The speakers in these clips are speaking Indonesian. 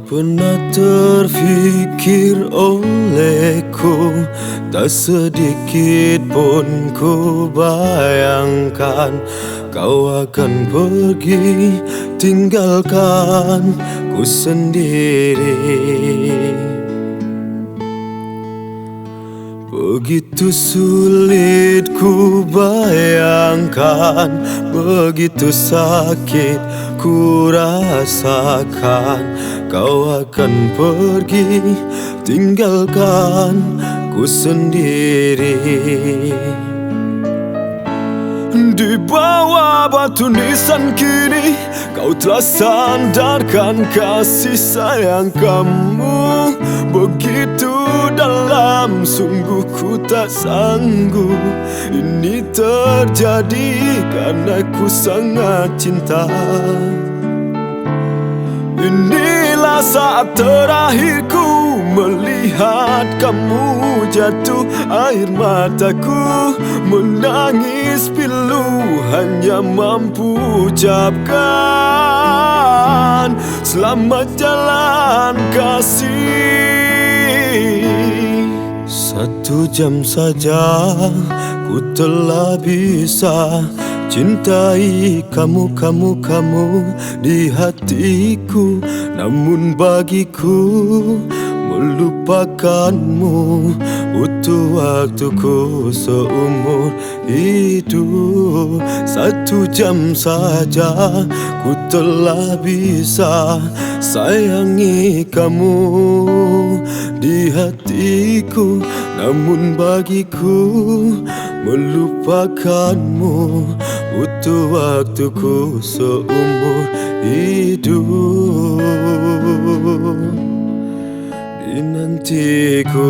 Pernah terfikir olehku, tak sedikit pun ku bayangkan kau akan pergi tinggalkan ku sendiri. Begitu sulit ku bayangkan, begitu sakit ku rasakan kau akan pergi tinggalkan ku sendiri. Di bawah batu nisan kini kau telah sandarkan kasih sayang kamu. Begitu dalam, sungguh ku tak sanggup ini terjadi karena ku sangat cinta. Inilah saat terakhirku melihat kamu jatuh, air mataku menangis pilu, hanya mampu ucapkan selamat jalan kasih. 1 jam saja ku telah bisa cintai kamu di hatiku, namun bagiku melupakanmu butuh waktuku seumur hidup. 1 jam saja ku telah bisa sayangi kamu di hatiku, namun bagiku melupakanmu butuh waktuku seumur hidup. Dinantiku.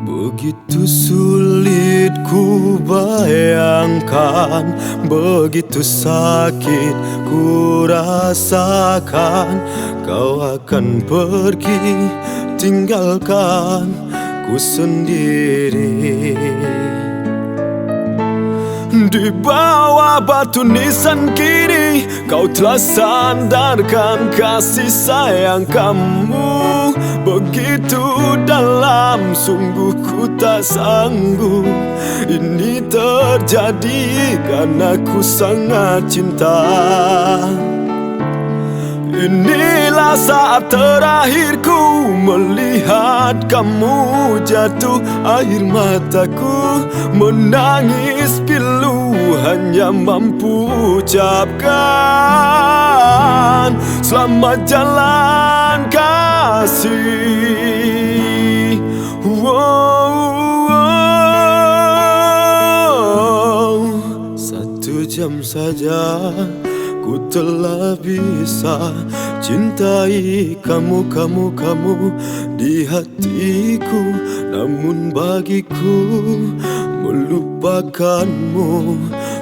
Begitu sulit ku bayangkan, begitu sakit ku rasakan kau akan pergi tinggalkan ku sendiri. Di bawah batu nisan kini kau telah sandarkan kasih sayang kamu. Begitu dalam, sungguh ku tak sanggup ini terjadi karena ku sangat cinta. Inilah saat terakhirku melihat kamu jatuh, air mataku menangis pilu, hanya mampu ucapkan selamat jalan kasih. 1 jam saja ku telah bisa cintai kamu di hatiku, namun bagiku melupakanmu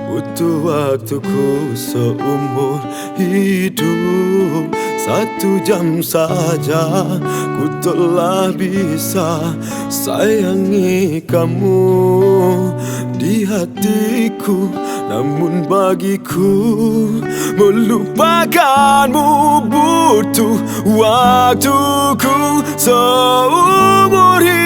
butuh waktuku seumur hidup. 1 jam saja ku telah bisa sayangi kamu di hatiku, namun bagiku melupakanmu butuh waktuku seumur hidup.